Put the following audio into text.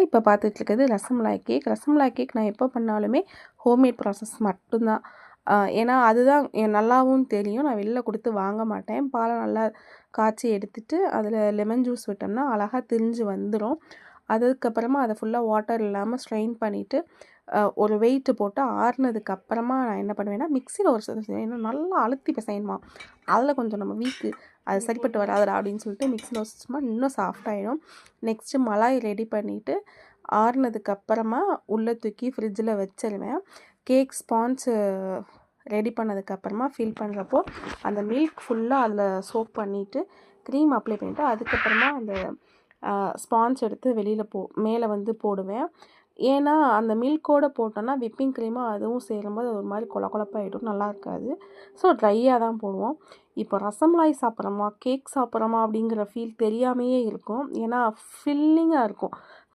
இப்போ பார்த்துட்டு இருக்கிறது ரசமலாய் கேக். ரசமலாய் கேக் நான் எப்போ பண்ணாலுமே ஹோம்மேட் ப்ராசஸ் மட்டும்தான். ஏன்னா அதுதான் நல்லாவும் தெரியும். நான் வெளில கொடுத்து வாங்க மாட்டேன். பாலை நல்லா காய்ச்சி எடுத்துட்டு அதில் லெமன் ஜூஸ் விட்டோம்னா அழகா திரிஞ்சு வந்துடும். அதுக்கப்புறமா அதை ஃபுல்லாக வாட்டர் இல்லாமல் ஸ்ட்ரெயின் பண்ணிவிட்டு ஒரு வெயிட்டு போட்டு ஆறுனதுக்கு அப்புறமா நான் என்ன பண்ணுவேன்னா மிக்சியில் ஒரு ஏன்னா நல்லா அழுத்தி பிசையணுமா, அதில் கொஞ்சம் நம்ம வீக்கு அது சரிப்பட்டு வராதுடா அப்படின்னு சொல்லிட்டு மிக்சியில் வச்சுமா இன்னும் சாஃப்டாகிடும். நெக்ஸ்ட்டு மலாய் ரெடி பண்ணிவிட்டு ஆறுனதுக்கு அப்புறமா உள்ளே தூக்கி ஃப்ரிட்ஜில் வச்சிருவேன். கேக் ஸ்பான்ஸு ரெடி பண்ணதுக்கப்புறமா ஃபில் பண்ணுறப்போ அந்த மில்க் ஃபுல்லாக அதில் சோக் பண்ணிவிட்டு க்ரீம் அப்ளை பண்ணிவிட்டு அதுக்கப்புறமா அந்த ஸ்பான்ஸ் எடுத்து வெளியில் மேலே வந்து போடுவேன். ஏன்னா அந்த மில்கோடு போட்டோன்னா விப்பிங் க்ரீமும் அதுவும் சேரும்போது அது ஒரு மாதிரி கொல கொலப்பாகிடும், நல்லா இருக்காது. ஸோ ட்ரையாக தான் போடுவோம். இப்போ ரசமலாய் சாப்பிட்றோமா கேக் சாப்பிட்றோமா அப்படிங்கிற ஃபீல் தெரியாமையே இருக்கும். ஏன்னா ஃபில்லிங்காக இருக்கும்.